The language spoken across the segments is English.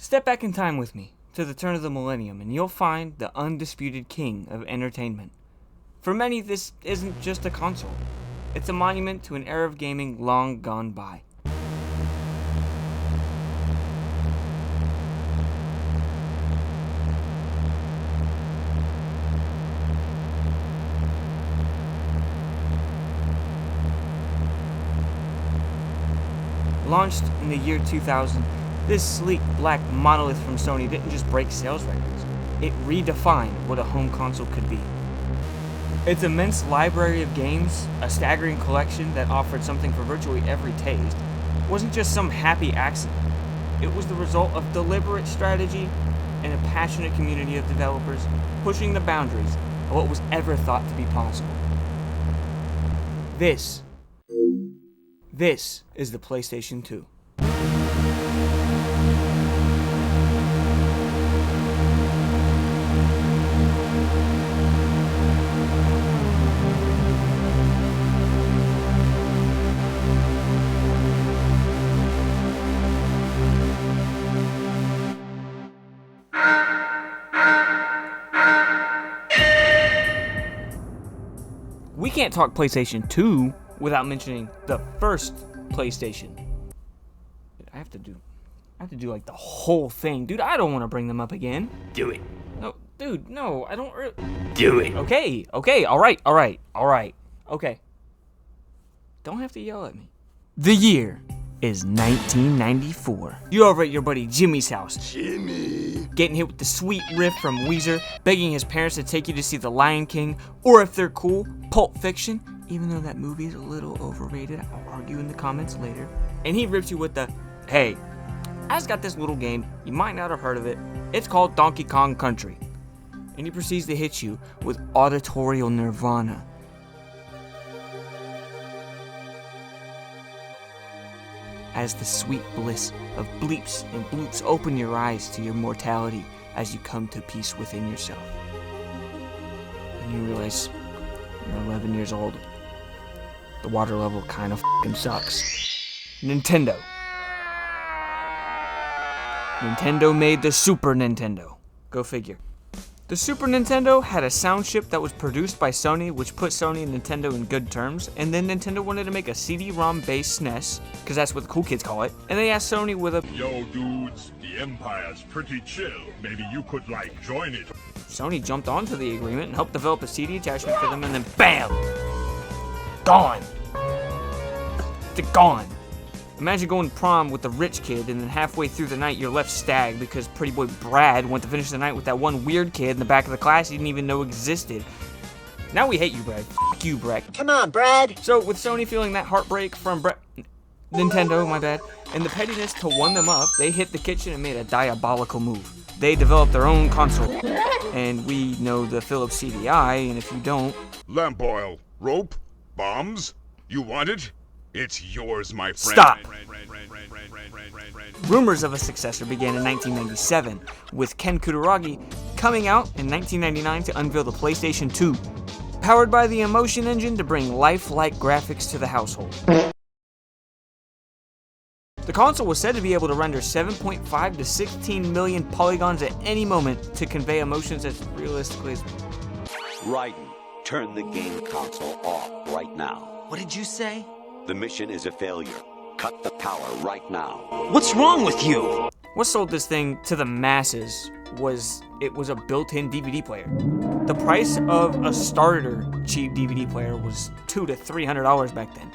Step back in time with me to the turn of the millennium and you'll find the undisputed king of entertainment. For many, this isn't just a console. It's a monument to an era of gaming long gone by. Launched in the year 2000, this sleek black monolith from Sony didn't just break sales records, it redefined what a home console could be. Its immense library of games, a staggering collection that offered something for virtually every taste, wasn't just some happy accident. It was the result of deliberate strategy and a passionate community of developers pushing the boundaries of what was ever thought to be possible. This is the PlayStation 2. We can't talk PlayStation 2 without mentioning the first PlayStation. I have to do like the whole thing. Dude, I don't want to bring them up again. Do it. No, dude, no, I don't really. Do it. Okay, all right. Okay. Don't have to yell at me. The year is 1994. You're over at your buddy Jimmy's house. Jimmy. Getting hit with the sweet riff from Weezer, begging his parents to take you to see The Lion King, or if they're cool, Pulp Fiction, even though that movie is a little overrated, I'll argue in the comments later. And he rips you with the, hey, I just got this little game, you might not have heard of it, it's called Donkey Kong Country. And he proceeds to hit you with auditorial nirvana. As the sweet bliss of bleeps and bloops open your eyes to your mortality as you come to peace within yourself. And you realize you're 11 years old. The water level kind of f***ing sucks. Nintendo. Nintendo made the Super Nintendo. Go figure. The Super Nintendo had a sound chip that was produced by Sony, which put Sony and Nintendo in good terms, and then Nintendo wanted to make a CD-ROM based SNES, because that's what the cool kids call it, and they asked Sony with a, yo dudes, the Empire's pretty chill, maybe you could join it. Sony jumped onto the agreement and helped develop a CD attachment for them, and then BAM! Gone! They're gone. Imagine going to prom with the rich kid and then halfway through the night you're left stag because pretty boy Brad went to finish the night with that one weird kid in the back of the class he didn't even know existed. Now we hate you, Brad. F*** you, Brad. Come on, Brad. So with Sony feeling that heartbreak from Nintendo, my bad, and the pettiness to one them up, they hit the kitchen and made a diabolical move. They developed their own console. And we know the Philips CDI, and if you don't... Lamp oil, rope, bombs, you want it? It's yours, my friend. Stop! Rumors of a successor began in 1997, with Ken Kutaragi coming out in 1999 to unveil the PlayStation 2, powered by the Emotion Engine to bring lifelike graphics to the household. The console was said to be able to render 7.5 to 16 million polygons at any moment to convey emotions as realistically as... Raiden, turn the game console off right now. What did you say? The mission is a failure. Cut the power right now. What's wrong with you? What sold this thing to the masses was it was a built-in DVD player. The price of a starter cheap DVD player was $200 to $300 back then.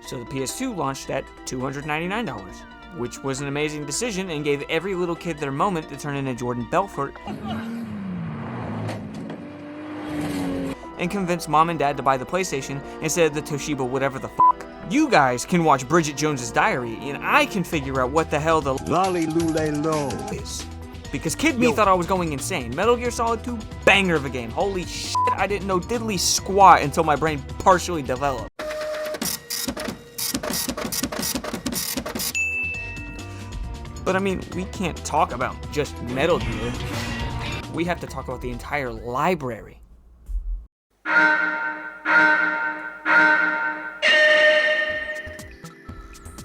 So the PS2 launched at $299, which was an amazing decision and gave every little kid their moment to turn into Jordan Belfort and convince mom and dad to buy the PlayStation instead of the Toshiba whatever the fuck. You guys can watch Bridget Jones's Diary, and I can figure out what the hell the Lolly Lule Lo is. Because Kid Me thought I was going insane. Metal Gear Solid 2, banger of a game. Holy shit, I didn't know diddly squat until my brain partially developed. But I mean, we can't talk about just Metal Gear. We have to talk about the entire library.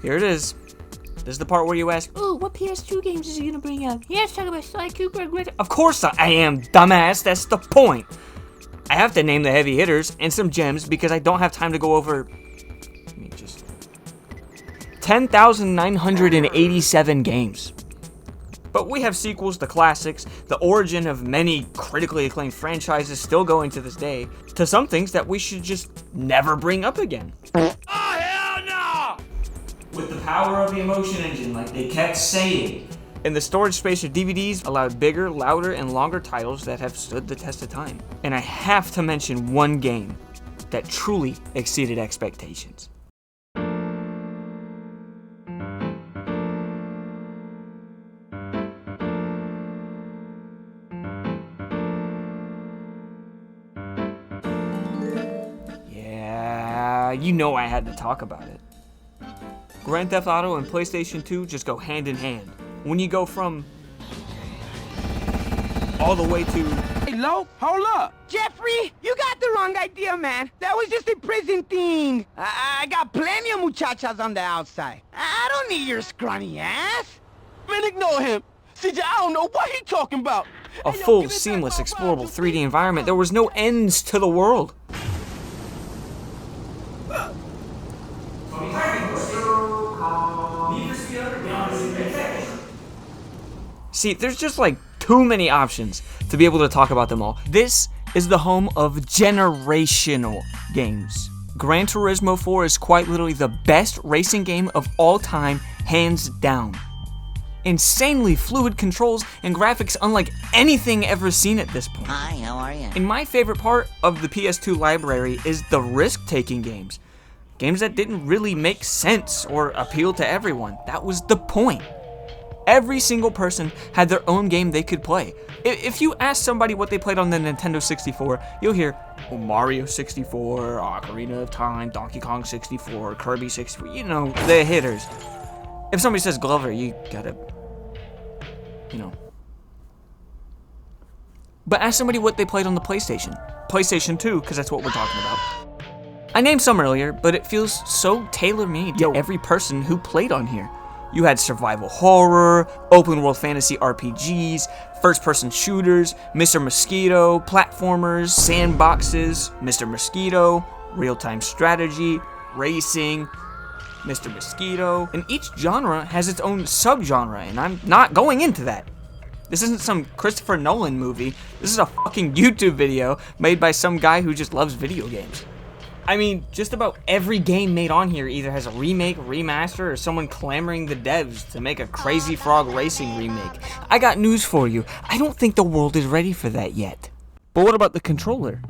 Here it is, the This is the part where you ask, "Ooh, what PS2 games is he gonna bring out?" Yeah, let's talk about Sly Cooper. Of course I am, dumbass. That's the point. I have to name the heavy hitters and some gems because I don't have time to go over. Let me just 10,987 games. But we have sequels to classics, the origin of many critically acclaimed franchises still going to this day, to some things that we should just never bring up again. Oh, hell no! With the power of the emotion engine, like they kept saying. And the storage space of DVDs allowed bigger, louder, and longer titles that have stood the test of time. And I have to mention one game that truly exceeded expectations. You know I had to talk about it. Grand Theft Auto and PlayStation 2 just go hand in hand. When you go from all the way to... Hey, Lo, hold up. Jeffrey, you got the wrong idea, man. That was just a prison thing. I got plenty of muchachas on the outside. I don't need your scrawny ass. Man, ignore him. CJ, I don't know what he talking about. A full, seamless, explorable 3D environment. There was no ends to the world. See, there's just like too many options to be able to talk about them all. This is the home of generational games. Gran Turismo 4 is quite literally the best racing game of all time, hands down. Insanely fluid controls and graphics unlike anything ever seen at this point. Hi, how are you? And my favorite part of the PS2 library is the risk-taking games. Games that didn't really make sense or appeal to everyone. That was the point. Every single person had their own game they could play. If you ask somebody what they played on the Nintendo 64, you'll hear Mario 64, Ocarina of Time, Donkey Kong 64, Kirby 64, you know, the hitters. If somebody says Glover, you gotta, you know. But ask somebody what they played on the PlayStation 2, because that's what we're talking about. I named some earlier, but it feels so tailor-made to every person who played on here. You had survival horror, open world fantasy RPGs, first-person shooters, Mr. Mosquito, platformers, sandboxes, Mr. Mosquito, real-time strategy, racing, Mr. Mosquito, and each genre has its own subgenre, and I'm not going into that. This isn't some Christopher Nolan movie. This is a fucking YouTube video made by some guy who just loves video games. I mean, just about every game made on here either has a remake, remaster, or someone clamoring the devs to make a Crazy Frog Racing remake. I got news for you. I don't think the world is ready for that yet. But what about the controller?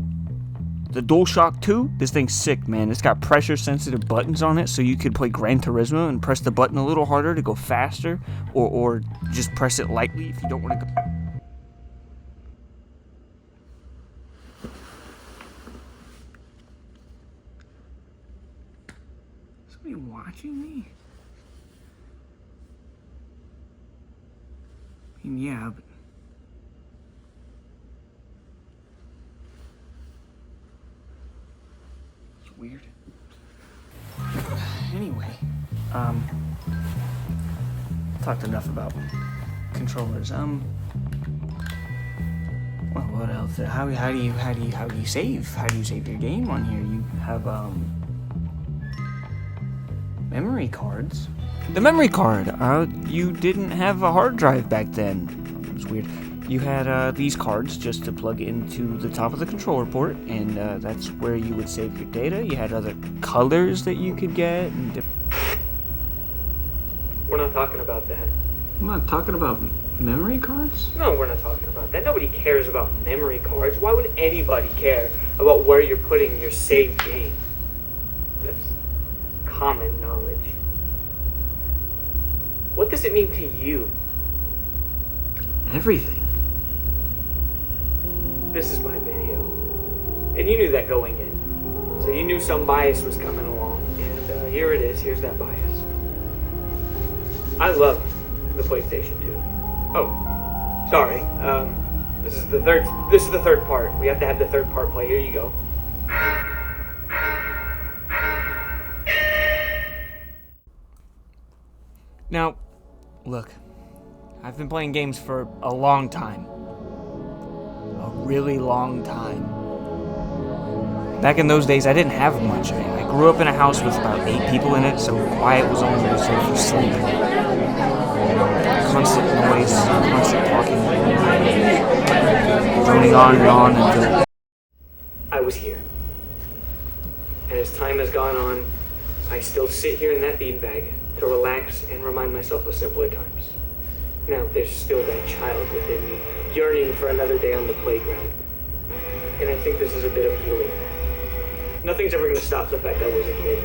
The DualShock 2? This thing's sick, man. It's got pressure-sensitive buttons on it, so you could play Gran Turismo and press the button a little harder to go faster, or just press it lightly if you don't want to go... Somebody watching me? I mean, yeah, but... It's weird. Anyway, talked enough about controllers. Well, what else? How do you save? How do you save your game on here? You have, memory cards. The memory card. You didn't have a hard drive back then. It was weird. You had these cards just to plug into the top of the controller port, and that's where you would save your data. You had other colors that you could get. And we're not talking about that. I'm not talking about memory cards? No, we're not talking about that. Nobody cares about memory cards. Why would anybody care about where you're putting your saved game? That's common knowledge. What does it mean to you? Everything. This is my video. And you knew that going in. So you knew some bias was coming along. And here it is. Here's that bias. I love the PlayStation 2. Oh, sorry. This is the third part. We have to have the third part play. Here you go. Now, look, I've been playing games for a long time. A really long time. Back in those days, I didn't have much. I grew up in a house with about 8 people in it, so quiet was only reserved for sleep. Constant noise, constant talking, droning on and on until I was here. And as time has gone on, I still sit here in that beanbag to relax and remind myself of simpler times. Now, there's still that child within me, yearning for another day on the playground. And I think this is a bit of healing. Nothing's ever going to stop the fact I was a kid.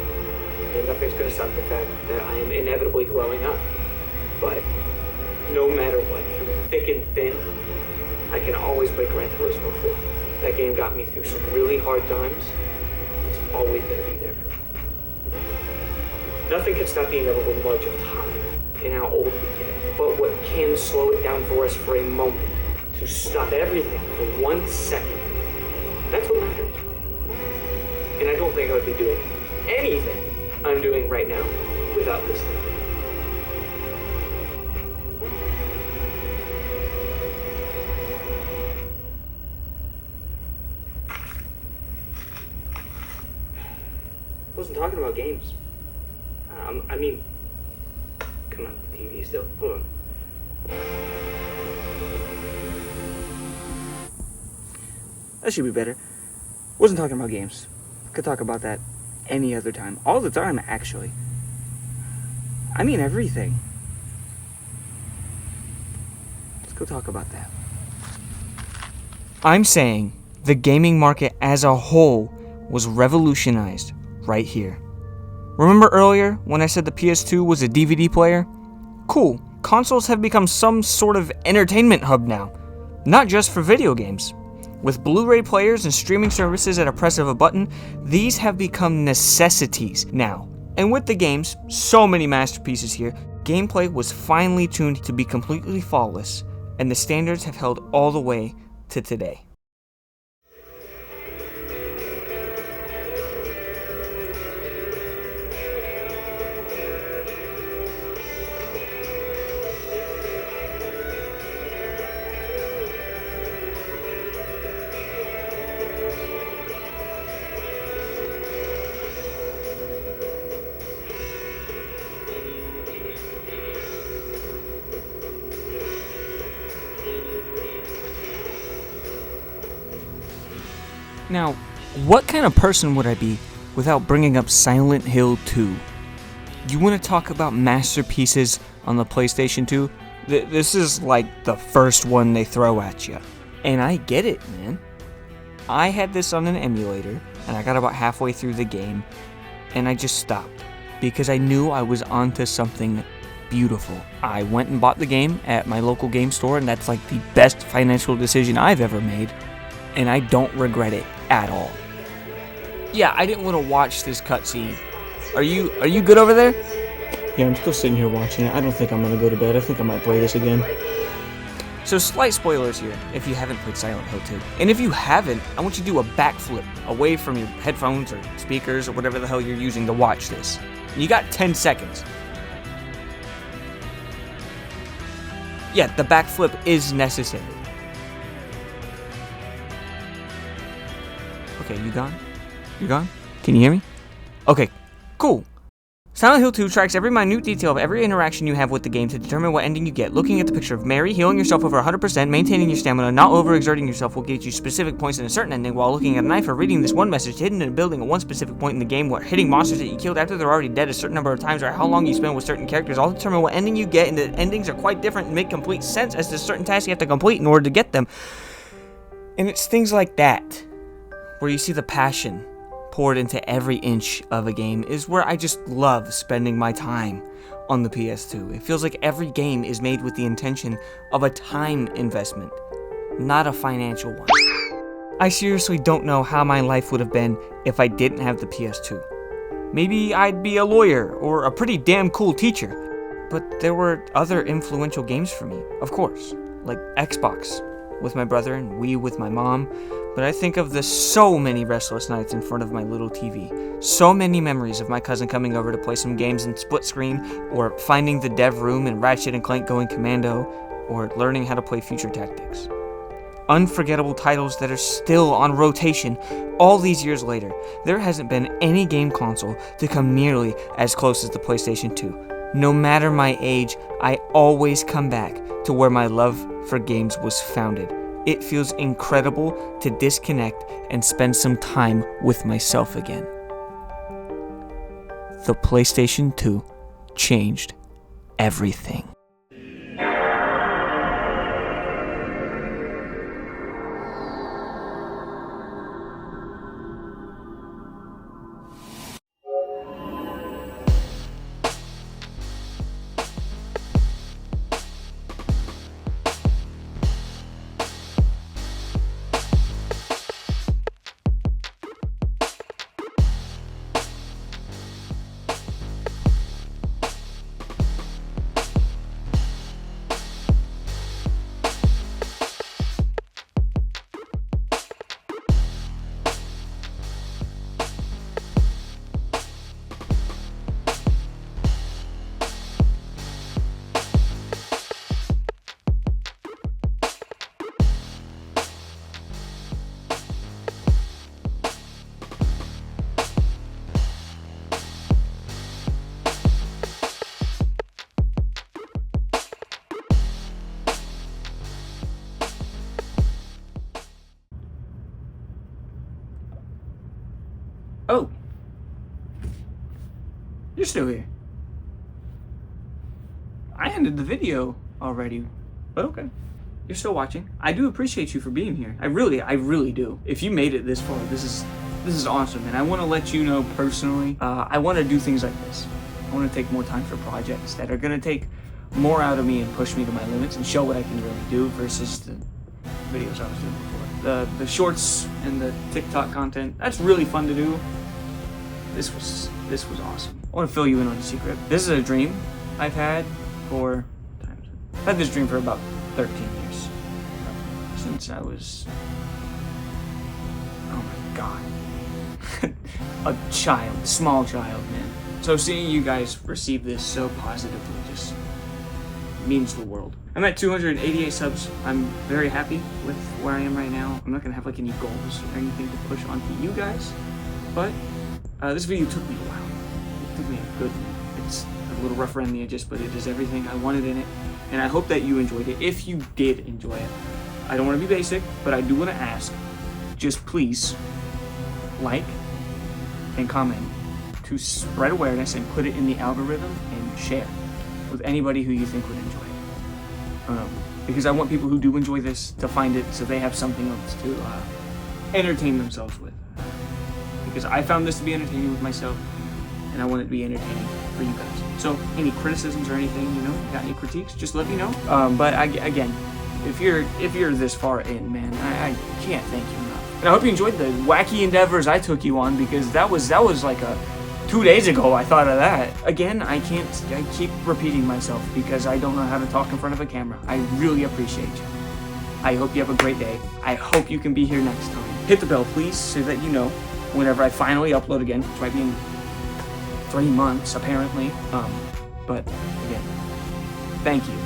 And nothing's going to stop the fact that I am inevitably growing up. But no matter what, through thick and thin, I can always play Gran Turismo 4. That game got me through some really hard times. It's always going to be there for me. Nothing can stop the inevitable march of time and how old we get. But what can slow it down for us for a moment, to stop everything for 1 second, that's what matters. And I don't think I would be doing anything I'm doing right now without this thing. I wasn't talking about games. I mean, come on, the TV still. Hold on. That should be better. Wasn't talking about games. Could talk about that any other time. All the time, actually. I mean everything. Let's go talk about that. I'm saying the gaming market as a whole was revolutionized right here. Remember earlier when I said the PS2 was a DVD player? Cool. Consoles have become some sort of entertainment hub now. Not just for video games. With Blu-ray players and streaming services at a press of a button, these have become necessities now. And with the games, so many masterpieces here, gameplay was finely tuned to be completely flawless, and the standards have held all the way to today. Now, what kind of person would I be without bringing up Silent Hill 2? You want to talk about masterpieces on the PlayStation 2? This is like the first one they throw at you. And I get it, man. I had this on an emulator, and I got about halfway through the game, and I just stopped, because I knew I was onto something beautiful. I went and bought the game at my local game store, and that's like the best financial decision I've ever made, and I don't regret it at all. Yeah, I didn't want to watch this cutscene. Are you good over there? Yeah, I'm still sitting here watching it. I don't think I'm gonna go to bed. I think I might play this again. So slight spoilers here, if you haven't played Silent Hill 2. And if you haven't, I want you to do a backflip away from your headphones or speakers or whatever the hell you're using to watch this. You got 10 seconds. Yeah, the backflip is necessary. Okay, you gone? You gone? Can you hear me? Okay, cool. Silent Hill 2 tracks every minute detail of every interaction you have with the game to determine what ending you get. Looking at the picture of Mary, healing yourself over 100%, maintaining your stamina, not overexerting yourself will get you specific points in a certain ending, while looking at a knife or reading this one message hidden in a building at one specific point in the game, where hitting monsters that you killed after they're already dead a certain number of times, or how long you spend with certain characters, all determine what ending you get, and the endings are quite different and make complete sense as to certain tasks you have to complete in order to get them. And it's things like that, where you see the passion poured into every inch of a game, is where I just love spending my time on the PS2. It feels like every game is made with the intention of a time investment, not a financial one. I seriously don't know how my life would have been if I didn't have the PS2. Maybe I'd be a lawyer or a pretty damn cool teacher, but there were other influential games for me, of course, like Xbox with my brother and Wii with my mom, but I think of the so many restless nights in front of my little TV. So many memories of my cousin coming over to play some games in split screen, or finding the dev room and Ratchet and Clank going commando, or learning how to play Future Tactics. Unforgettable titles that are still on rotation all these years later. There hasn't been any game console to come nearly as close as the PlayStation 2. No matter my age, I always come back to where my love for games was founded. It feels incredible to disconnect and spend some time with myself again. The PlayStation 2 changed everything. Oh. You're still here. I ended the video already, but okay. You're still watching. I do appreciate you for being here. I really do. If you made it this far, this is awesome, and I want to let you know personally, I want to do things like this. I want to take more time for projects that are going to take more out of me and push me to my limits and show what I can really do versus the videos I was doing before. The shorts and the TikTok content, that's really fun to do. This was awesome. I want to fill you in on a secret. This is a dream I've had for times. I've had this dream for about 13 years. Since I was, oh my god, a child, small child, man. So seeing you guys receive this so positively just means the world. I'm at 288 subs. I'm very happy with where I am right now. I'm not gonna have like any goals or anything to push onto you guys, but this video took me a while. It took me a good minute. It's a little rough around the edges, but it is everything I wanted in it, and I hope that you enjoyed it. If you did enjoy it, I don't want to be basic, but I do want to ask, just please like and comment to spread awareness and put it in the algorithm and share with anybody who you think would enjoy it. Because I want people who do enjoy this to find it so they have something else to entertain themselves with. Because I found this to be entertaining with myself, and I want it to be entertaining for you guys. So any criticisms or anything, you got any critiques, just let me know. But again, if you're this far in, man, I can't thank you enough. And I hope you enjoyed the wacky endeavors I took you on, because that was like 2 days ago I thought of that. Again, I keep repeating myself because I don't know how to talk in front of a camera. I really appreciate you. I hope you have a great day. I hope you can be here next time. Hit the bell, please, so that you know whenever I finally upload again, which might be in 3 months, apparently. But again, thank you.